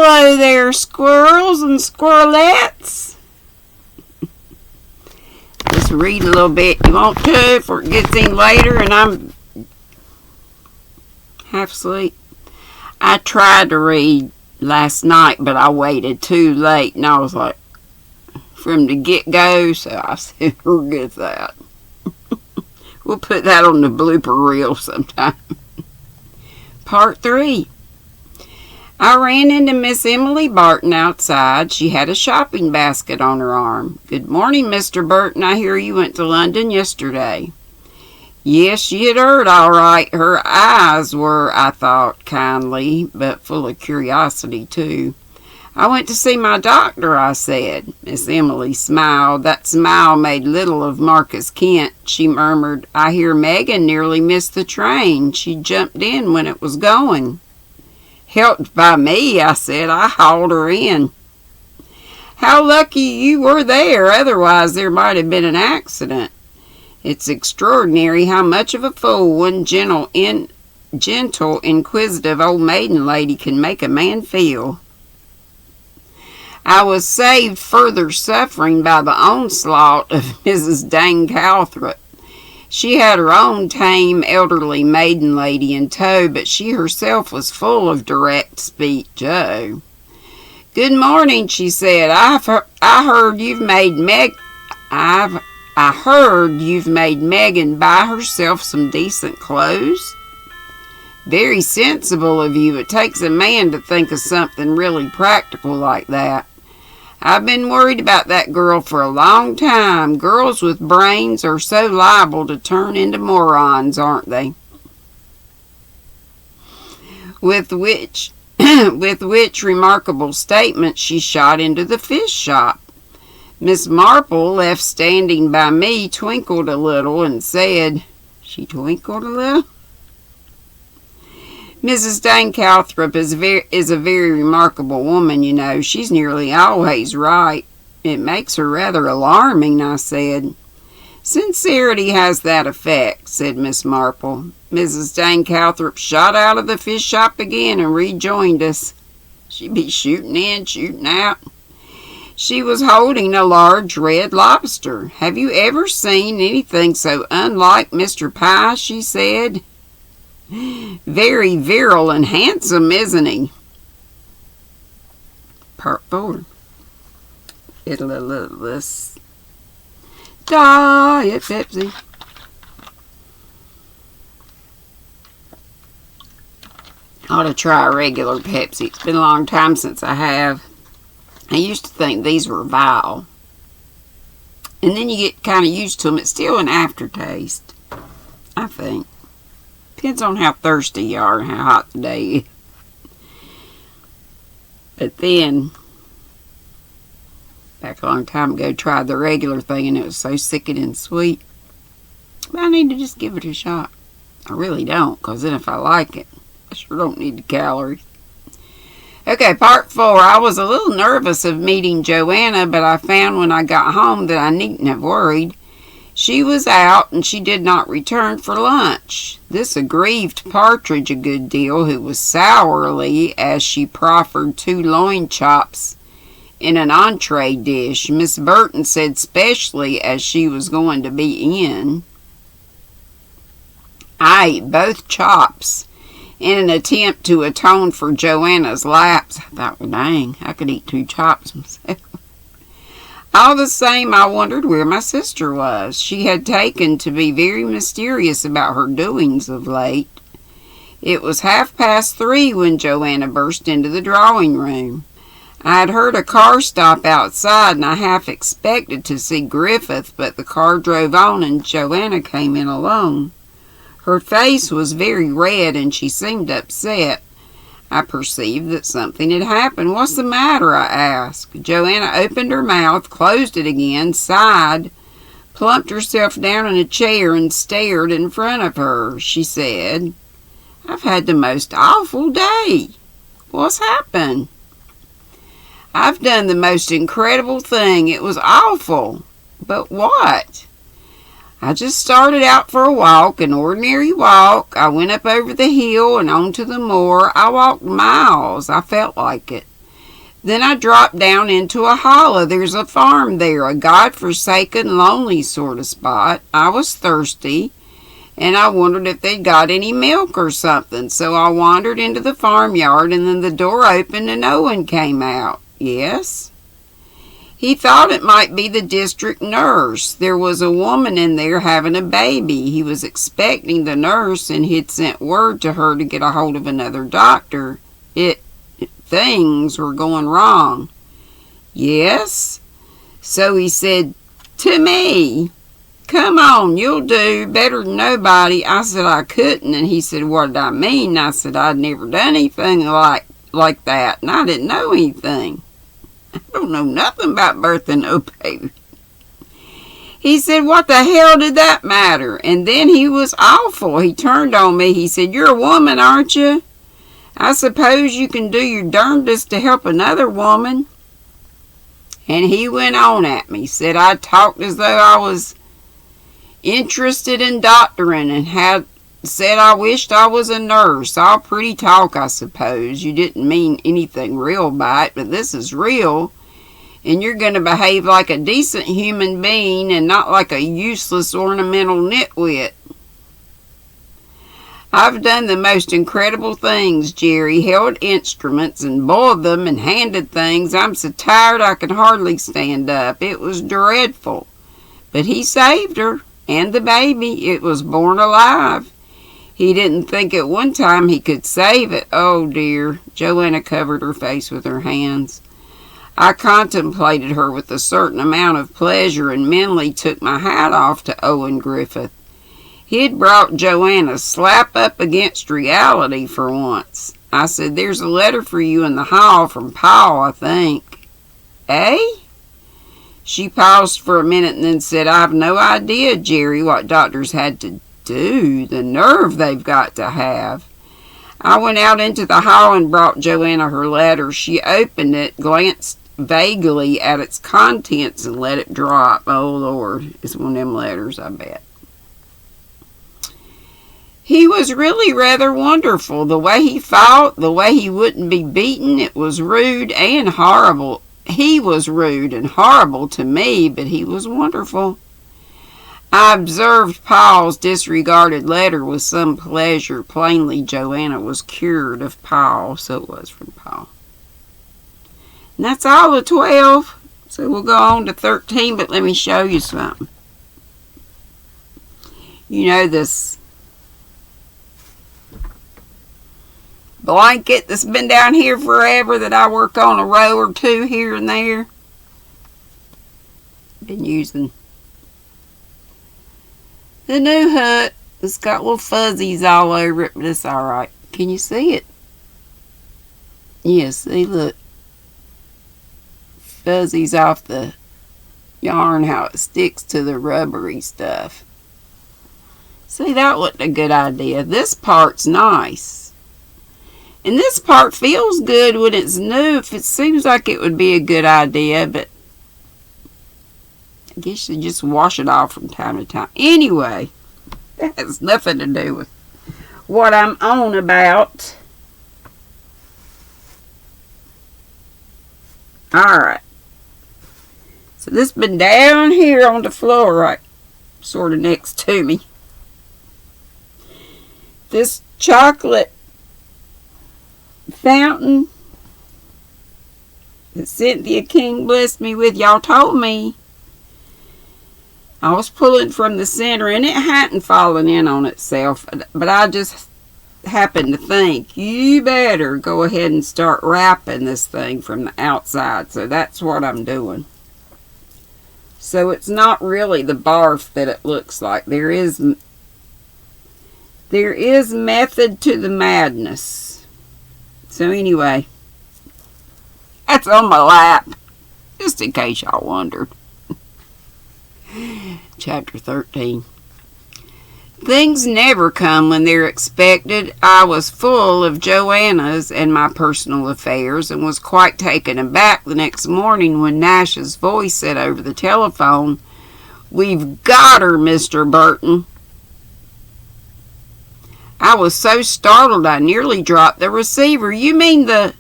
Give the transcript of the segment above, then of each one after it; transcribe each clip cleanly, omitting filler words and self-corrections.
Hello there, squirrels and squirrelettes. Just read a little bit you want to before it gets in later and I'm half asleep. I tried to read last night, but I waited too late and I was like, from the get-go, so I said, forget that. We'll put that on the blooper reel sometime. Part 3. I ran into Miss Emily Barton outside. She had a shopping basket on her arm. Good morning, Mr. Burton. I hear you went to London yesterday. Yes, she had heard all right. Her eyes were, I thought, kindly, but full of curiosity, too. I went to see my doctor, I said. Miss Emily smiled. That smile made little of Marcus Kent. She murmured, I hear Megan nearly missed the train. She jumped in when it was going. Helped by me, I said. I hauled her in. How lucky you were there, otherwise there might have been an accident. It's extraordinary how much of a fool one gentle, inquisitive old maiden lady can make a man feel. I was saved further suffering by the onslaught of Mrs. Dane Calthrop. She had her own tame, elderly maiden lady in tow, but she herself was full of direct speech. Oh. Good morning, she said. I heard you've made Megan buy herself some decent clothes. Very sensible of you. It takes a man to think of something really practical like that. I've been worried about that girl for a long time. Girls with brains are so liable to turn into morons, aren't they? With which remarkable statement she shot into the fish shop. Miss Marple, left standing by me, twinkled a little and said, she twinkled a little? Mrs. Dane Calthrop is a very remarkable woman, you know. She's nearly always right. It makes her rather alarming, I said. Sincerity has that effect, said Miss Marple. Mrs. Dane Calthrop shot out of the fish shop again and rejoined us. She'd be shooting in, shooting out. She was holding a large red lobster. Have you ever seen anything so unlike Mr. Pye? She said. Very virile and handsome, isn't he? Part 4. Let's Diet Pepsi. I ought to try a regular Pepsi. It's been a long time since I have. I used to think these were vile. And then you get kind of used to them. It's still an aftertaste, I think. Depends on how thirsty you are and how hot the day is. But then, back a long time ago, tried the regular thing and it was so sickening and sweet. But I need to just give it a shot. I really don't, because then if I like it, I sure don't need the calories. Okay, part 4. I was a little nervous of meeting Joanna, but I found when I got home that I needn't have worried. She was out, and she did not return for lunch. This aggrieved Partridge a good deal, who was sourly as she proffered 2 loin chops in an entree dish. Miss Burton said specially as she was going to be in. I ate both chops in an attempt to atone for Joanna's lapse. I thought, well, dang, I could eat 2 chops myself. All the same, I wondered where my sister was. She had taken to be very mysterious about her doings of late. It was 3:30 when Joanna burst into the drawing room. I had heard a car stop outside, and I half expected to see Griffith, but the car drove on, and Joanna came in alone. Her face was very red, and she seemed upset. I perceived that something had happened. What's the matter? I asked. Joanna opened her mouth, closed it again, sighed, plumped herself down in a chair, and stared in front of her. She said, I've had the most awful day. What's happened? I've done the most incredible thing. It was awful. But what? I just started out for a walk, an ordinary walk. I went up over the hill and onto the moor. I walked miles. I felt like it. Then I dropped down into a hollow. There's a farm there, a God-forsaken, lonely sort of spot. I was thirsty, and I wondered if they'd got any milk or something. So I wandered into the farmyard, and then the door opened and Owen came out. Yes? He thought it might be the district nurse. There was a woman in there having a baby. He was expecting the nurse, and he'd sent word to her to get a hold of another doctor. Things were going wrong. Yes? So he said to me, "Come on, you'll do better than nobody." I said I couldn't, and he said, "What did I mean?" I said I'd never done anything like that, and I didn't know anything. I don't know nothing about birthing no baby. He said, "What the hell did that matter?" And then he was awful. He turned on me. He said, "You're a woman, aren't you? I suppose you can do your darndest to help another woman." And he went on at me. Said I talked as though I was interested in doctoring, and said I wished I was a nurse. All pretty talk, I suppose. You didn't mean anything real by it, but this is real, and you're going to behave like a decent human being and not like a useless ornamental nitwit. I've done the most incredible things, Jerry. Held instruments and boiled them and handed things. I'm so tired I can hardly stand up. It was dreadful. But he saved her, and the baby. It was born alive. He didn't think at one time he could save it. Oh, dear. Joanna covered her face with her hands. I contemplated her with a certain amount of pleasure and mentally took my hat off to Owen Griffith. He'd brought Joanna slap up against reality for once. I said, "There's a letter for you in the hall from Paul, I think." "Eh?" She paused for a minute and then said, "I've no idea, Jerry, what doctors had to do. The nerve they've got to have." I went out into the hall and brought Joanna her letter. She opened it, glanced vaguely at its contents, and let it drop. Oh, Lord, it's one of them letters, I bet. He was really rather wonderful. The way he fought, the way he wouldn't be beaten, it was rude and horrible. He was rude and horrible to me, but he was wonderful. I observed Paul's disregarded letter with some pleasure. Plainly, Joanna was cured of Paul, so it was from Paul. And that's all of 12. So we'll go on to 13, but let me show you something. You know this blanket that's been down here forever that I work on a row or two here and there? Been using the new hut. It's got little fuzzies all over it, but it's alright. Can you see it? Yeah, see, look. Fuzzies off the yarn, how it sticks to the rubbery stuff. See, that wasn't a good idea. This part's nice. And this part feels good when it's new. If it seems like it would be a good idea, but I guess you just wash it off from time to time. Anyway, that has nothing to do with what I'm on about. Alright. So this has been down here on the floor, right sort of next to me. This chocolate fountain that Cynthia King blessed me with, y'all told me I was pulling from the center and it hadn't fallen in on itself, but I just happened to think you better go ahead and start wrapping this thing from the outside. So that's what I'm doing. So it's not really the barf that it looks like. There is method to the madness. So anyway, that's on my lap, just in case y'all wondered. Chapter 13. Things never come when they're expected. I was full of Joanna's and my personal affairs and was quite taken aback the next morning when Nash's voice said over the telephone, "We've got her, Mr. Burton." I was so startled I nearly dropped the receiver. "You mean the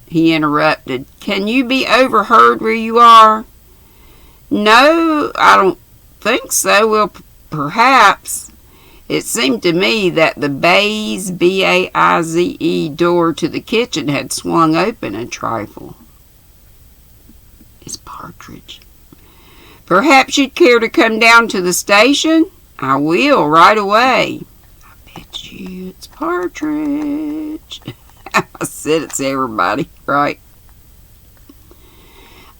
he interrupted. "Can you be overheard where you are?" "No, I don't think so. Well, perhaps." It seemed to me that the baize, B-A-I-Z-E, door to the kitchen had swung open a trifle. It's Partridge. "Perhaps you'd care to come down to the station?" "I will, right away." "I bet you it's Partridge." I said it's everybody, right?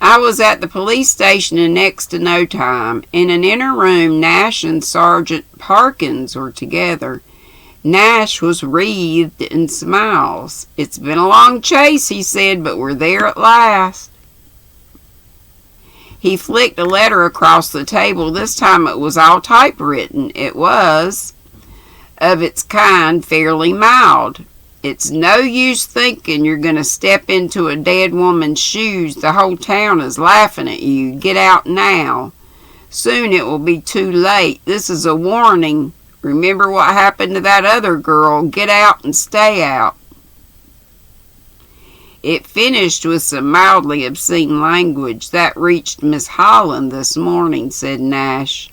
I was at the police station in next to no time. In an inner room, Nash and Sergeant Parkins were together. Nash was wreathed in smiles. "It's been a long chase," he said, "but we're there at last." He flicked a letter across the table. This time it was all typewritten. It was, of its kind, fairly mild. "It's no use thinking you're going to step into a dead woman's shoes. The whole town is laughing at you. Get out now. Soon it will be too late. This is a warning. Remember what happened to that other girl. Get out and stay out." It finished with some mildly obscene language. "That reached Miss Holland this morning," said Nash.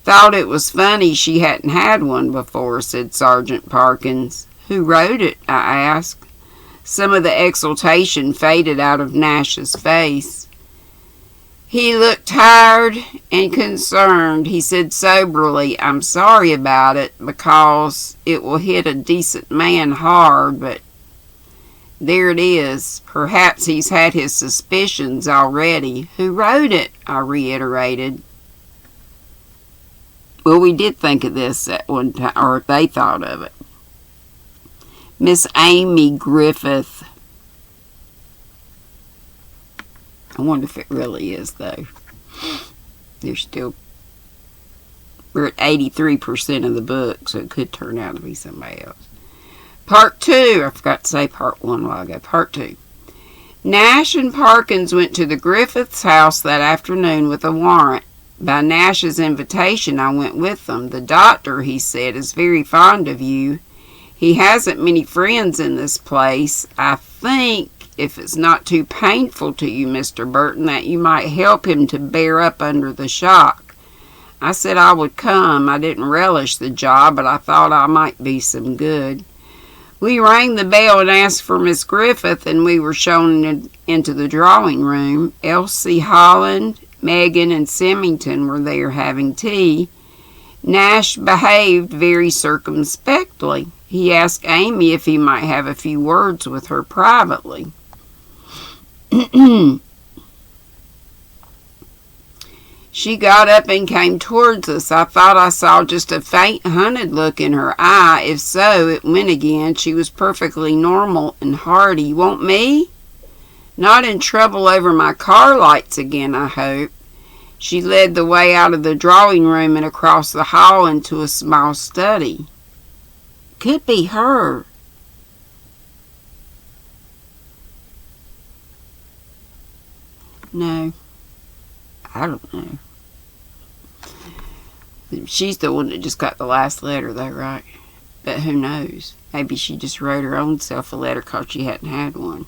"Thought it was funny she hadn't had one before," said Sergeant Parkins. "Who wrote it?" I asked. Some of the exultation faded out of Nash's face. He looked tired and concerned. He said soberly, "I'm sorry about it, because it will hit a decent man hard, but there it is. Perhaps he's had his suspicions already." "Who wrote it?" I reiterated. Well, we did think of this at one time, or they thought of it. Miss Amy Griffith. I wonder if it really is, though. We're at 83% of the book, so it could turn out to be somebody else. Part 2. I forgot to say part 1 a while ago. Part 2. Nash and Parkins went to the Griffiths' house that afternoon with a warrant. By Nash's invitation, I went with them. "The doctor," he said, "is very fond of you. He hasn't many friends in this place. I think, if it's not too painful to you, Mr. Burton, that you might help him to bear up under the shock." I said I would come. I didn't relish the job, but I thought I might be some good. We rang the bell and asked for Miss Griffith, and we were shown into the drawing room. Elsie Holland, Megan, and Symington were there having tea. Nash behaved very circumspectly. He asked Amy if he might have a few words with her privately. She got up and came towards us. I thought I saw just a faint, hunted look in her eye. If so, it went again. She was perfectly normal and hearty. "Want me? Not in trouble over my car lights again, I hope." She led the way out of the drawing room and across the hall into a small study. Could be her. No. I don't know. She's the one that just got the last letter, though, right? But who knows? Maybe she just wrote her own self a letter because she hadn't had one.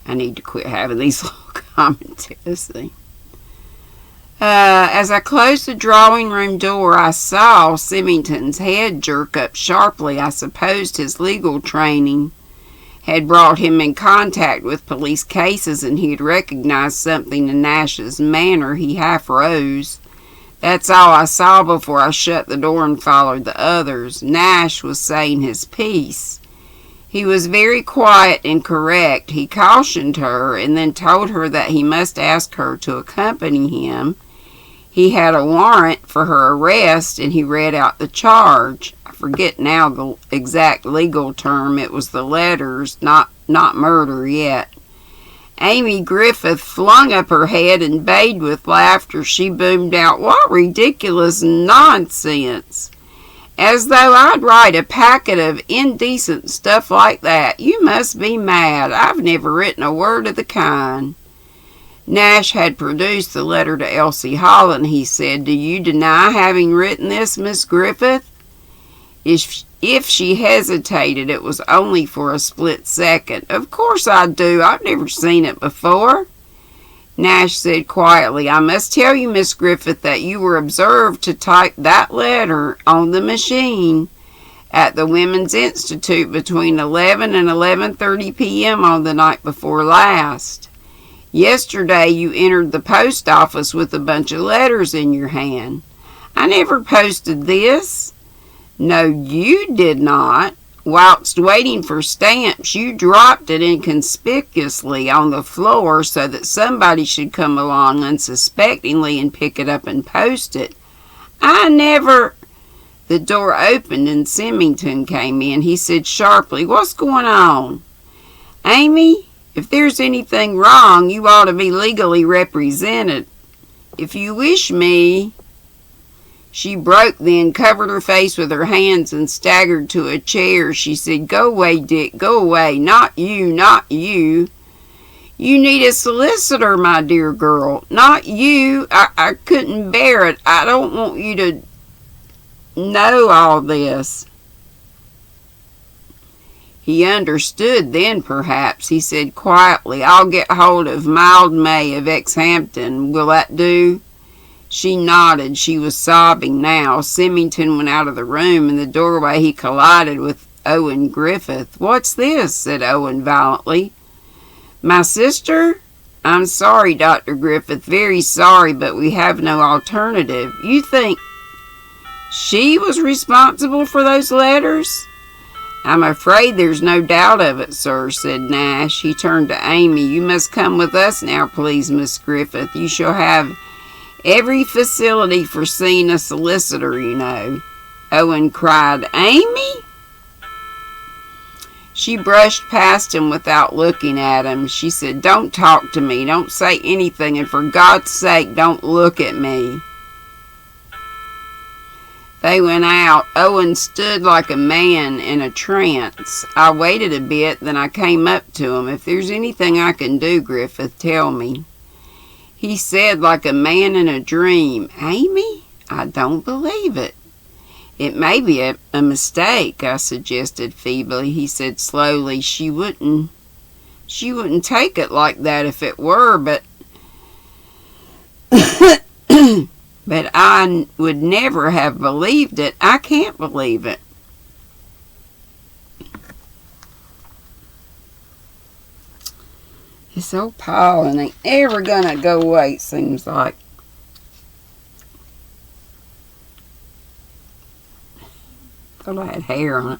I need to quit having these little commentaries. As I closed the drawing room door, I saw Symington's head jerk up sharply. I supposed his legal training had brought him in contact with police cases, and he had recognized something in Nash's manner. He half rose. That's all I saw before I shut the door and followed the others. Nash was saying his piece. He was very quiet and correct. He cautioned her and then told her that he must ask her to accompany him. He had a warrant for her arrest, and he read out the charge. I forget now the exact legal term. It was the letters, not murder yet. Amy Griffith flung up her head and bayed with laughter. She boomed out, "What ridiculous nonsense! As though I'd write a packet of indecent stuff like that. You must be mad. I've never written a word of the kind." Nash had produced the letter to Elsie Holland. He said, "Do you deny having written this, Miss Griffith?" If she hesitated, it was only for a split second. Of course I do. I've never seen it before. Nash said quietly, I must tell you, Miss Griffith, that you were observed to type that letter on the machine at the Women's Institute between 11 and 11:30 p.m. on the night before last. Yesterday you entered the post office with a bunch of letters in your hand. I never posted this. No, you did not. Whilst waiting for stamps, you dropped it inconspicuously on the floor so that somebody should come along unsuspectingly and pick it up and post it. I never... The door opened and Symington came in. He said sharply, What's going on? Amy, if there's anything wrong, you ought to be legally represented. If you wish me... She broke then, covered her face with her hands, and staggered to a chair. She said, Go away, Dick, go away. Not you, not you. You need a solicitor, my dear girl. Not you. I couldn't bear it. I don't want you to know all this. He understood then, perhaps. He said quietly, I'll get hold of Mildmay of Exhampton. Will that do? She nodded. She was sobbing now. Symington went out of the room. In the doorway he collided with Owen Griffith. What's this? Said Owen violently. My sister? I'm sorry, Dr. Griffith, very sorry, but we have no alternative. You think she was responsible for those letters? I'm afraid there's no doubt of it, sir, said Nash. He turned to Amy. You must come with us now, please, Miss Griffith. You shall have every facility for seeing a solicitor, you know. Owen cried, Amy? She brushed past him without looking at him. She said, Don't talk to me. Don't say anything. And for God's sake, don't look at me. They went out. Owen stood like a man in a trance. I waited a bit, then I came up to him. If there's anything I can do, Griffith, tell me. He said like a man in a dream, Amy, I don't believe it. It may be a mistake, I suggested feebly. He said slowly, she wouldn't take it like that if it were, but but I would never have believed it. I can't believe it. This old pollen ain't ever gonna go away, it seems like. Thought I had hair on it.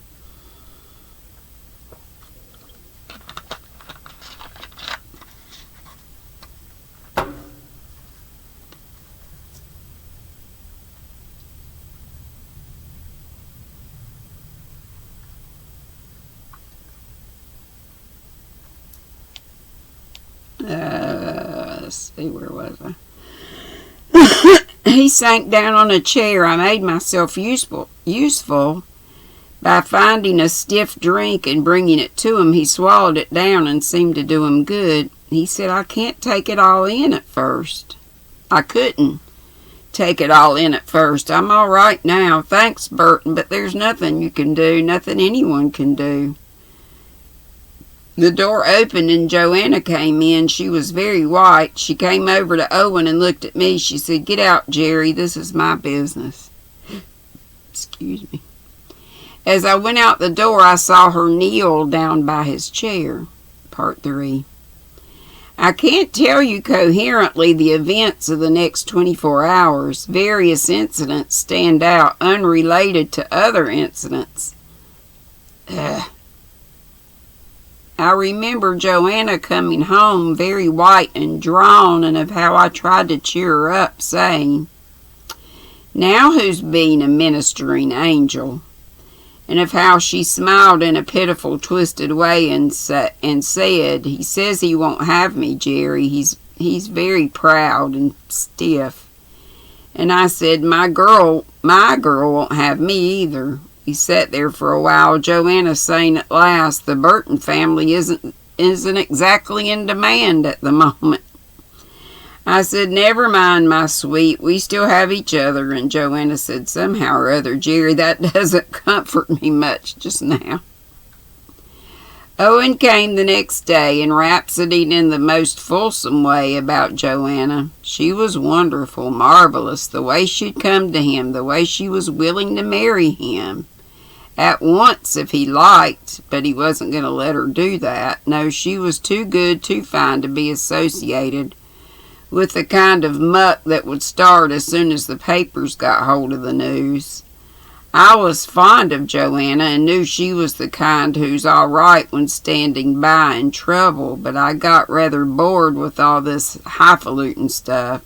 Let's see, where was I? He sank down on a chair. I made myself useful by finding a stiff drink and bringing it to him. He swallowed it down and seemed to do him good. He said, I can't take it all in at first. I couldn't take it all in at first. I'm all right now. Thanks, Burton, but there's nothing you can do, nothing anyone can do. The door opened and Joanna came in. She was very white. She came over to Owen and looked at me. She said, Get out, Jerry. This is my business. Excuse me. As I went out the door, I saw her kneel down by his chair. Part 3. I can't tell you coherently the events of the next 24 hours. Various incidents stand out, unrelated to other incidents. I remember Joanna coming home very white and drawn, and of how I tried to cheer her up, saying, Now who's being a ministering angel? And of how she smiled in a pitiful, twisted way and said, He says he won't have me, Jerry. He's very proud and stiff. And I said, My girl won't have me either. He sat there for a while, Joanna saying at last, The Burton family isn't exactly in demand at the moment. I said, "Never mind, my sweet. We still have each other." And Joanna said, "Somehow or other, Jerry, that doesn't comfort me much just now." Owen came the next day and rhapsodied in the most fulsome way about Joanna. She was wonderful, marvelous, the way she'd come to him, the way she was willing to marry him. At once, if he liked, but he wasn't going to let her do that. No, she was too good, too fine to be associated with the kind of muck that would start as soon as the papers got hold of the news. I was fond of Joanna and knew she was the kind who's all right when standing by in trouble, but I got rather bored with all this highfalutin stuff.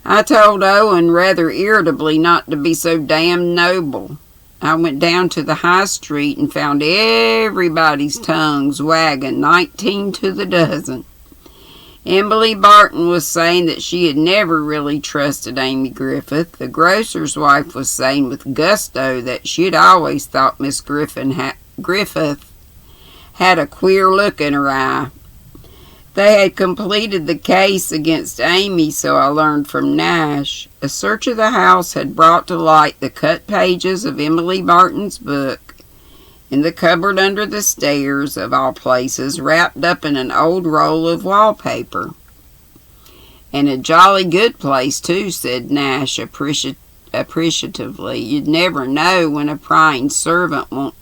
I told Owen rather irritably not to be so damn noble. I went down to the high street and found everybody's tongues wagging, 19 to the dozen. Emily Barton was saying that she had never really trusted Amy Griffith. The grocer's wife was saying with gusto that she had always thought Miss Griffith had a queer look in her eye. They had completed the case against Amy, so I learned from Nash. A search of the house had brought to light the cut pages of Emily Barton's book in the cupboard under the stairs, of all places, wrapped up in an old roll of wallpaper. "And a jolly good place, too," said Nash appreciatively. "You'd never know when a prying servant won't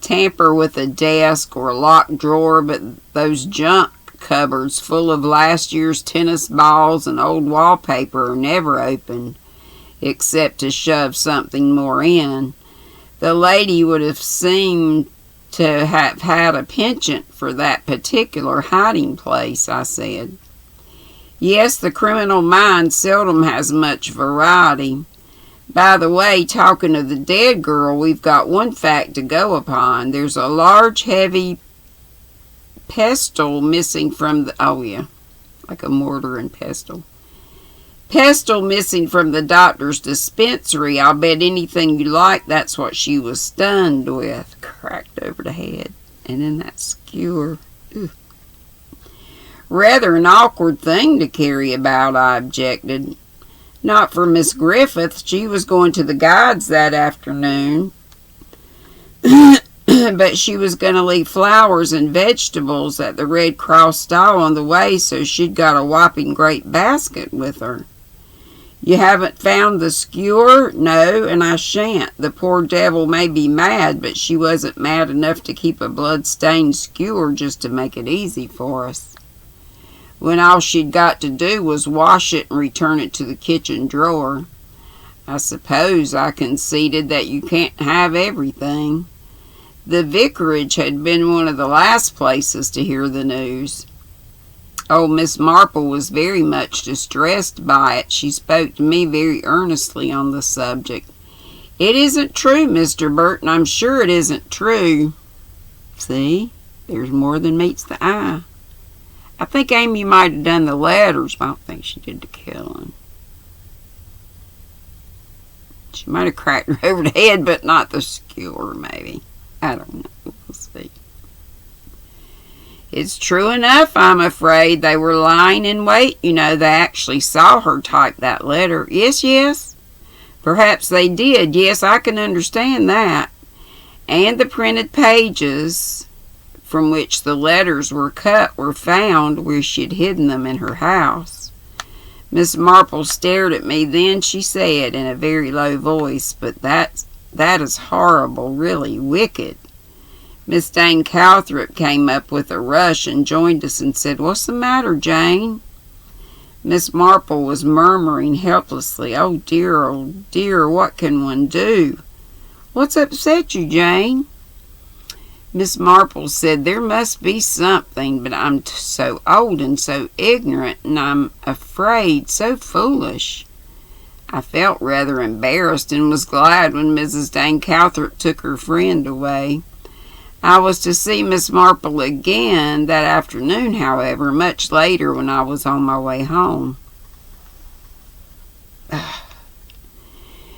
tamper with a desk or a locked drawer, but those junk cupboards full of last year's tennis balls and old wallpaper are never opened, except to shove something more in. The lady would have seemed to have had a penchant for that particular hiding place," I said. "Yes, the criminal mind seldom has much variety. By the way, talking of the dead girl, we've got one fact to go upon. There's a large, heavy pestle missing from the..." Oh, yeah, like a mortar and pestle. "Pestle missing from the doctor's dispensary. I'll bet anything you like that's what she was stunned with." Cracked over the head. And then that skewer. Ugh. "Rather an awkward thing to carry about," I objected. "Not for Miss Griffith. She was going to the guides that afternoon. But she was going to leave flowers and vegetables at the Red Cross stall on the way, so she'd got a whopping great basket with her." "You haven't found the skewer?" "No, and I shan't. The poor devil may be mad, but she wasn't mad enough to keep a blood-stained skewer just to make it easy for us, when all she'd got to do was wash it and return it to the kitchen drawer." I suppose I conceded that you can't have everything. The vicarage had been one of the last places to hear the news. Old Miss Marple was very much distressed by it. She spoke to me very earnestly on the subject. "It isn't true, Mr. Burton. I'm sure it isn't true." See, there's more than meets the eye. I think Amy might have done the letters, but I don't think she did the killing. She might have cracked her over the head, but not the skewer, maybe. I don't know. We'll see. "It's true enough, I'm afraid. They were lying in wait. You know, they actually saw her type that letter." Yes. "Perhaps they did. Yes, I can understand that. And the printed pages from which the letters were cut were found where she'd hidden them in her house." Miss Marple stared at me. Then she said in a very low voice, "But that is horrible, really wicked." Miss Dane Calthrop came up with a rush and joined us and said, "What's the matter, Jane?" Miss Marple was murmuring helplessly, oh dear, what can one do?" "What's upset you, Jane?" Miss Marple said, "There must be something, but I'm so old and so ignorant, and I'm afraid, so foolish." I felt rather embarrassed and was glad when Mrs. Dane Calthrop took her friend away. I was to see Miss Marple again that afternoon, however, much later when I was on my way home.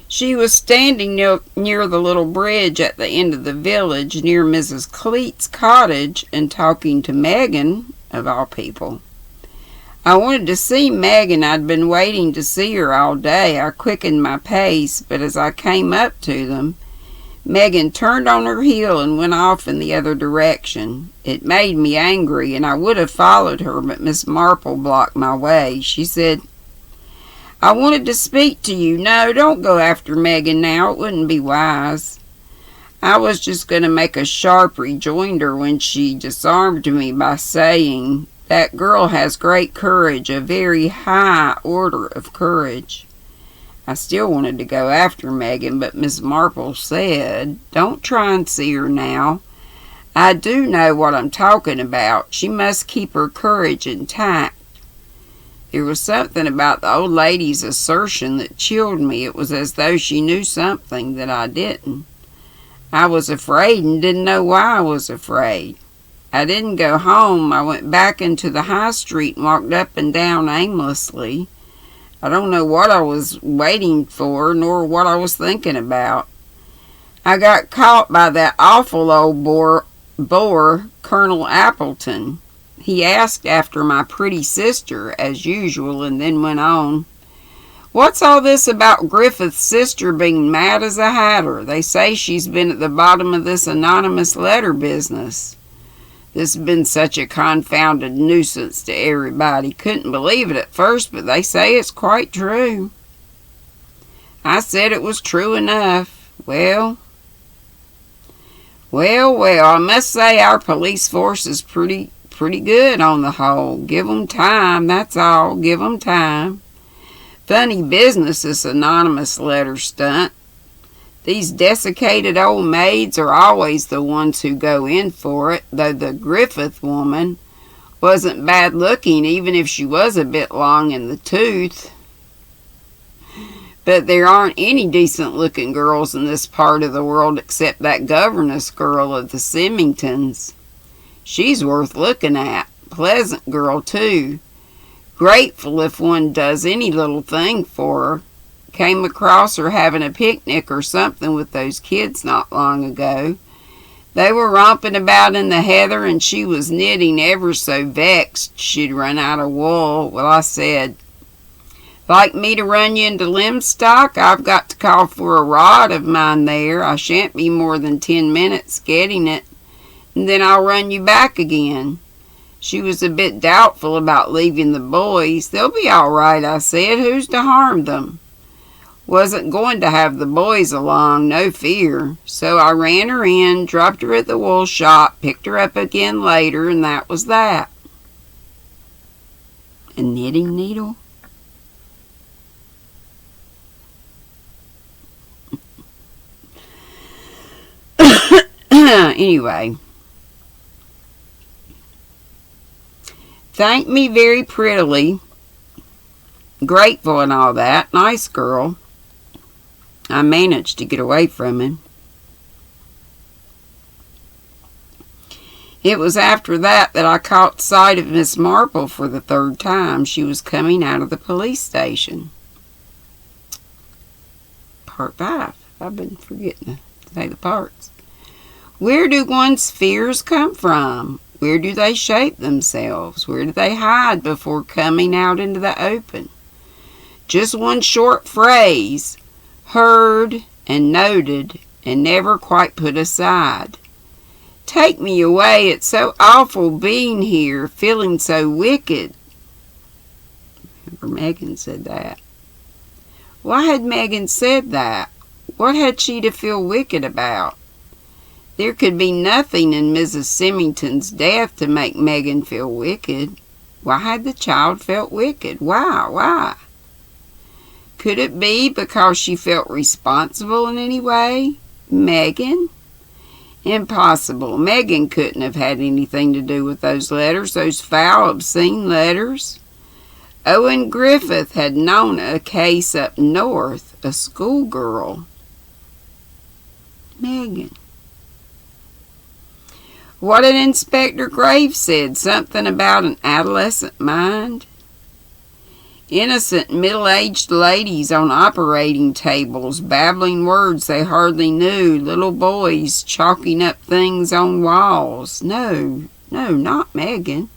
She was standing near the little bridge at the end of the village, near Mrs. Cleet's cottage, and talking to Megan, of all people. I wanted to see Megan. I'd been waiting to see her all day. I quickened my pace, but as I came up to them, Megan turned on her heel and went off in the other direction. It made me angry, and I would have followed her, but Miss Marple blocked my way. She said, "I wanted to speak to you." "No, don't go after Megan now. It wouldn't be wise." I was just going to make a sharp rejoinder when she disarmed me by saying, "That girl has great courage, a very high order of courage." I still wanted to go after Megan, but Miss Marple said, "Don't try and see her now. I do know what I'm talking about. She must keep her courage intact." There was something about the old lady's assertion that chilled me. It was as though she knew something that I didn't. I was afraid and didn't know why I was afraid. I didn't go home. I went back into the high street and walked up and down aimlessly. I don't know what I was waiting for, nor what I was thinking about. I got caught by that awful old bore, Colonel Appleton. He asked after my pretty sister, as usual, and then went on, "What's all this about Griffith's sister being mad as a hatter? They say she's been at the bottom of this anonymous letter business." This has been such a confounded nuisance to everybody. Couldn't believe it at first, but they say it's quite true. I said it was true enough. Well, I must say our police force is pretty good on the whole. Give 'em time, that's all. Give 'em time. Funny business, this anonymous letter stunt. These desiccated old maids are always the ones who go in for it, though the Griffith woman wasn't bad looking, even if she was a bit long in the tooth. But there aren't any decent looking girls in this part of the world except that governess girl of the Symingtons. She's worth looking at. Pleasant girl, too. Grateful if one does any little thing for her. Came across her having a picnic or something with those kids not long ago. They were romping about in the heather, and she was knitting, ever so vexed she'd run out of wool. Well, I said, "Like me to run you into Limstock? I've got to call for a rod of mine there. I shan't be more than 10 minutes getting it, and then I'll run you back again." She was a bit doubtful about leaving the boys. "They'll be all right," I said. "Who's to harm them?" Wasn't going to have the boys along, no fear. So I ran her in, dropped her at the wool shop, picked her up again later, and that was that. A knitting needle? Anyway. Thanked me very prettily. Grateful and all that. Nice girl. I managed to get away from him. It was after that I caught sight of Miss Marple for the third time. She was coming out of the police station. Part 5. I've been forgetting to say the parts. Where do one's fears come from? Where do they shape themselves? Where do they hide before coming out into the open? Just one short phrase, heard and noted and never quite put aside. Take me away, it's so awful being here, feeling so wicked. Remember Megan said that. Why had Megan said that? What had she to feel wicked about? There could be nothing in Mrs. Symington's death to make Megan feel wicked. Why had the child felt wicked? Why? Could it be because she felt responsible in any way? Megan? Impossible. Megan couldn't have had anything to do with those letters, those foul, obscene letters. Owen Griffith had known a case up north, a schoolgirl. Megan. What had Inspector Graves said? Something about an adolescent mind? Innocent middle-aged ladies on operating tables, babbling words they hardly knew, little boys chalking up things on walls. No, not Megan.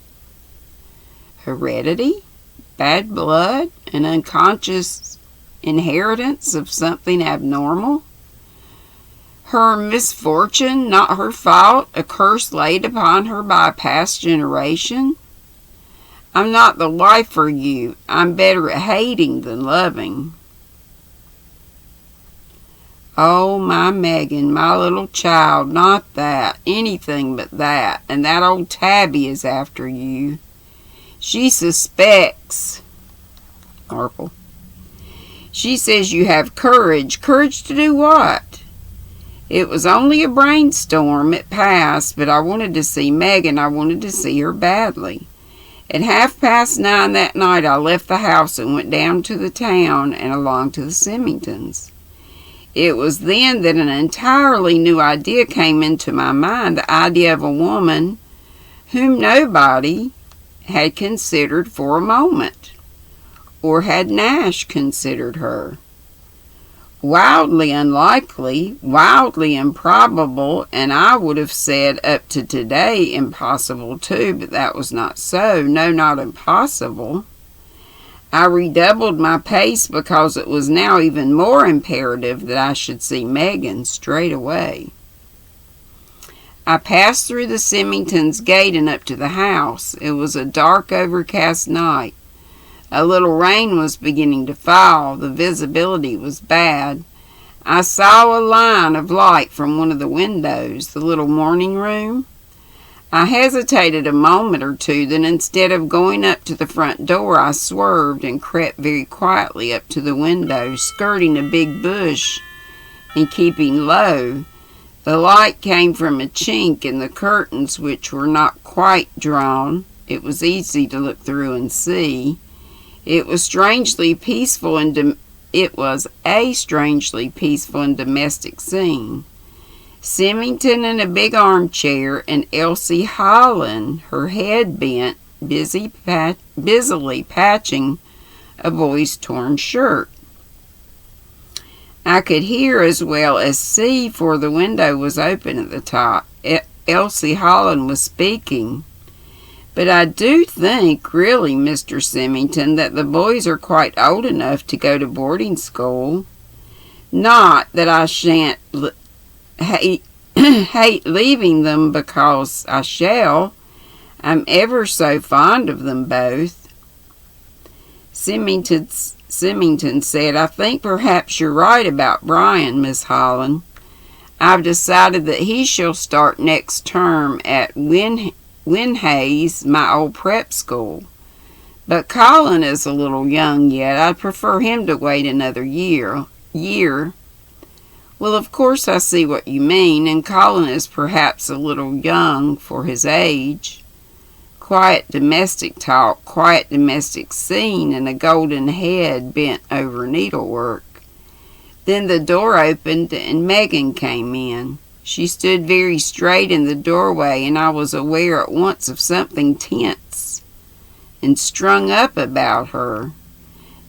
Heredity? Bad blood? An unconscious inheritance of something abnormal? Her misfortune, not her fault, a curse laid upon her by a past generation? I'm not the wife for you. I'm better at hating than loving. Oh, my Megan, my little child, not that, anything but that, and that old Tabby is after you. She suspects, Marple. She says you have courage. Courage to do what? It was only a brainstorm. It passed, but I wanted to see Megan. I wanted to see her badly. At 9:30 that night, I left the house and went down to the town and along to the Symingtons. It was then that an entirely new idea came into my mind, the idea of a woman whom nobody had considered for a moment, or had Nash considered her. Wildly unlikely, wildly improbable, and I would have said up to today impossible too, but that was not so. No, not impossible. I redoubled my pace because it was now even more imperative that I should see Megan straight away. I passed through the Symingtons' gate and up to the house. It was a dark, overcast night. A little rain was beginning to fall. The visibility was bad. I saw a line of light from one of the windows, the little morning room. I hesitated a moment or two, then instead of going up to the front door, I swerved and crept very quietly up to the window, skirting a big bush and keeping low. The light came from a chink in the curtains, which were not quite drawn. It was easy to look through and see. It was a strangely peaceful and domestic scene. Symington in a big armchair, and Elsie Holland, her head bent, busily patching a boy's torn shirt. I could hear as well as see, for the window was open at the top. Elsie Holland was speaking. But I do think, really, Mr. Symington, that the boys are quite old enough to go to boarding school. Not that I shan't hate leaving them, because I shall. I'm ever so fond of them both. Symington said, I think perhaps you're right about Brian, Miss Holland. I've decided that he shall start next term at Winhays, my old prep school. But Colin is a little young yet. I'd prefer him to wait another year. Well, of course I see what you mean, and Colin is perhaps a little young for his age. Quiet domestic talk, quiet domestic scene, and a golden head bent over needlework. Then the door opened and Megan came in. She stood very straight in the doorway, and I was aware at once of something tense and strung up about her.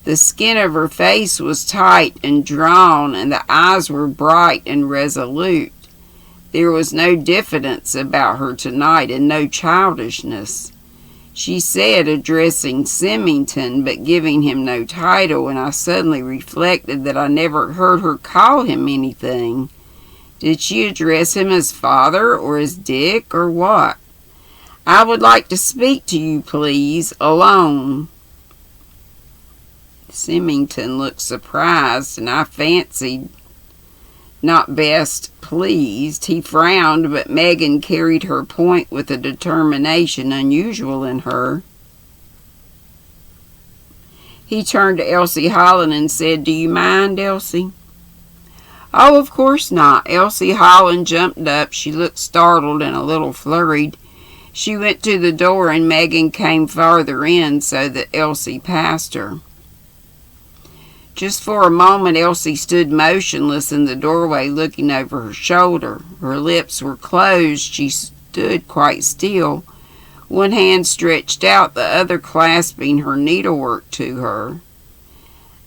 The skin of her face was tight and drawn, and the eyes were bright and resolute. There was no diffidence about her tonight, and no childishness. She said, addressing Symington, but giving him no title, and I suddenly reflected that I never heard her call him anything. Did she address him as father, or as Dick, or what? I would like to speak to you, please, alone. Symington looked surprised, and I fancied not best pleased. He frowned, but Megan carried her point with a determination unusual in her. He turned to Elsie Holland and said, Do you mind, Elsie? Oh, of course not. Elsie Holland jumped up. She looked startled and a little flurried. She went to the door, and Megan came farther in so that Elsie passed her. Just for a moment, Elsie stood motionless in the doorway, looking over her shoulder. Her lips were closed. She stood quite still, one hand stretched out, the other clasping her needlework to her.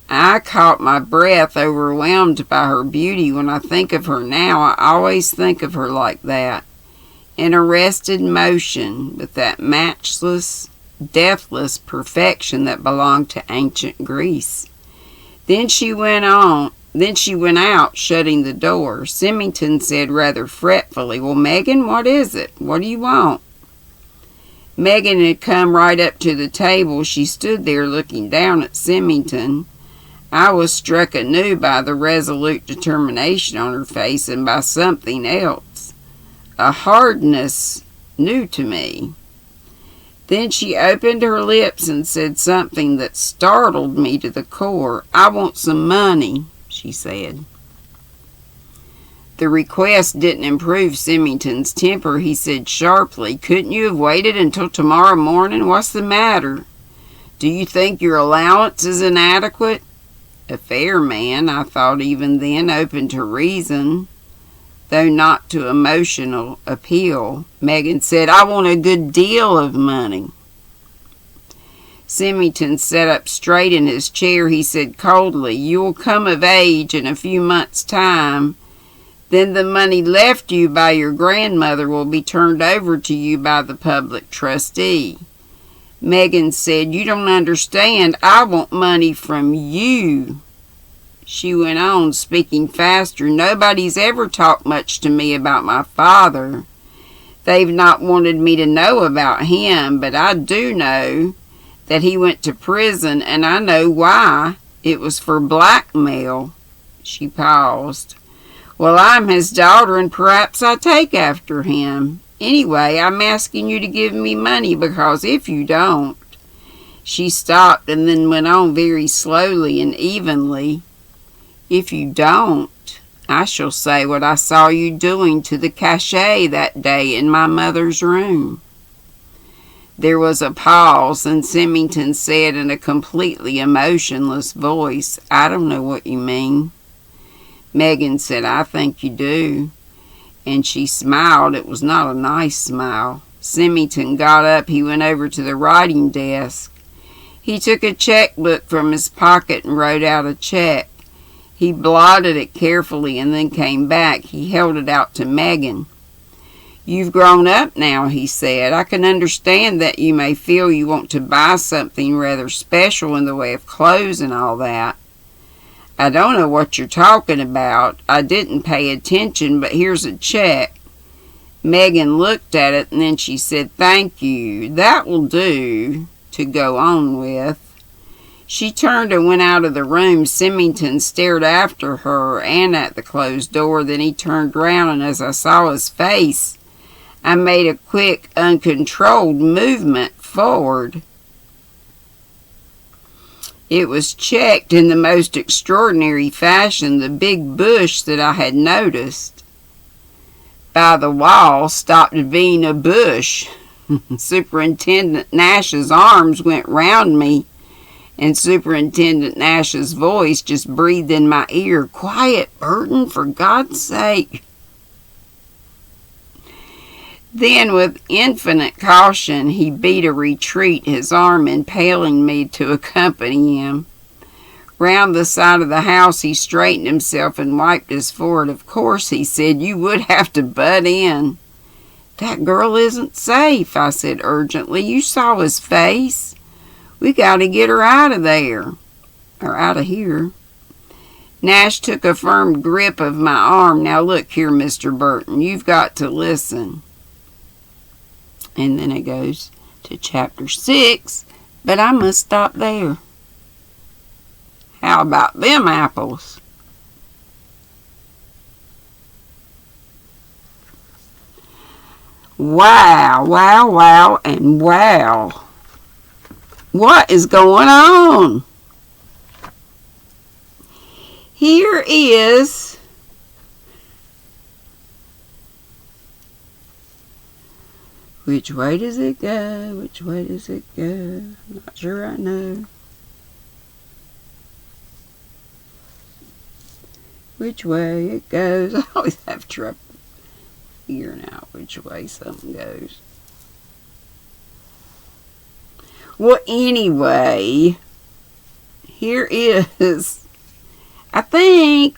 I caught my breath, overwhelmed by her beauty. When I think of her now, I always think of her like that, in arrested motion, with that matchless deathless perfection that belonged to ancient Greece. Then she went out, shutting the door. Symington said rather fretfully, "Well, Megan, what is it? What do you want?" Megan had come right up to the table. She stood there looking down at Symington. I was struck anew by the resolute determination on her face and by something else, a hardness new to me. Then she opened her lips and said something that startled me to the core. "I want some money," she said. The request didn't improve Symington's temper. He said sharply, "Couldn't you have waited until tomorrow morning? What's the matter? Do you think your allowance is inadequate?" A fair man, I thought even then, open to reason, though not to emotional appeal. Megan said, "I want a good deal of money." Symington sat up straight in his chair. He said coldly, "You will come of age in a few months' time. Then the money left you by your grandmother will be turned over to you by the public trustee." Megan said, "You don't understand. I want money from you." She went on, speaking faster. "Nobody's ever talked much to me about my father. They've not wanted me to know about him, but I do know that he went to prison, and I know why. It was for blackmail." She paused. "Well, I'm his daughter, and perhaps I take after him. Anyway, I'm asking you to give me money, because if you don't..." She stopped and then went on very slowly and evenly. "If you don't, I shall say what I saw you doing to the cachet that day in my mother's room." There was a pause, and Symington said in a completely emotionless voice, "I don't know what you mean." Megan said, "I think you do." And she smiled. It was not a nice smile. Symington got up. He went over to the writing desk. He took a checkbook from his pocket and wrote out a check. He blotted it carefully and then came back. He held it out to Megan. "You've grown up now," he said. "I can understand that you may feel you want to buy something rather special in the way of clothes and all that. I don't know what you're talking about. I didn't pay attention, but here's a check." Megan looked at it and then she said, "Thank you. That will do to go on with." She turned and went out of the room. Symington stared after her and at the closed door. Then he turned round, and as I saw his face, I made a quick, uncontrolled movement forward. It was checked in the most extraordinary fashion, the big bush that I had noticed by the wall stopped being a bush. Superintendent Nash's arms went round me, and Superintendent Nash's voice just breathed in my ear, "Quiet, Burton, for God's sake." Then, with infinite caution, he beat a retreat, his arm impaling me to accompany him. Round the side of the house, he straightened himself and wiped his forehead. "Of course," he said, "you would have to butt in." "That girl isn't safe," I said urgently. "You saw his face. We got to get her out of there, or out of here." Nash took a firm grip of my arm. "Now look here, Mr. Burton, you've got to listen." And then it goes to chapter 6, but I must stop there. How about them apples? Wow, wow, wow, and wow. What is going on? Here is which way does it go? Which way does it go? I'm not sure I know. Which way it goes. I always have trouble figuring out which way something goes. Well, anyway, here is, I think,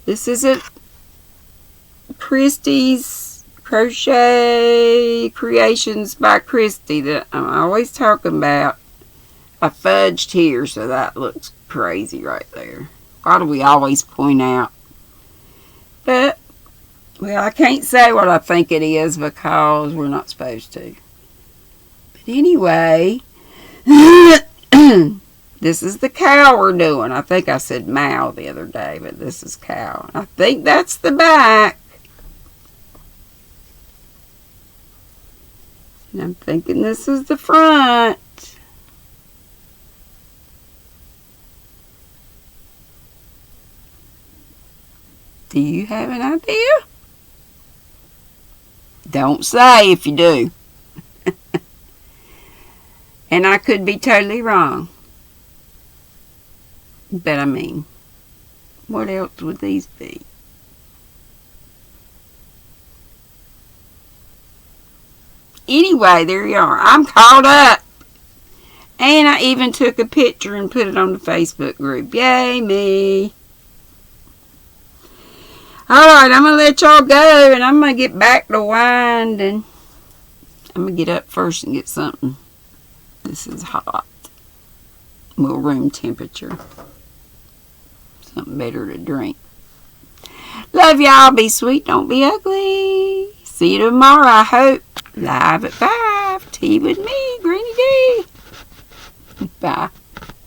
this is a Christie's crochet creations by Christy that I'm always talking about. I fudged here, so that looks crazy right there. Why do we always point out? But, well, I can't say what I think it is because we're not supposed to. But anyway, this is the cow we're doing. I think I said mow the other day, but this is cow. I think that's the back. And I'm thinking this is the front. Do you have an idea? Don't say if you do. And I could be totally wrong. But I mean, what else would these be? Anyway, there you are. I'm caught up. And I even took a picture and put it on the Facebook group. Yay, me. Alright, I'm going to let y'all go, and I'm going to get back to winding. I'm going to get up first and get something. This is hot. Well, room temperature. Something better to drink. Love y'all. Be sweet. Don't be ugly. See you tomorrow, I hope. Live at 5. Tea with me, GrannyDee. Bye.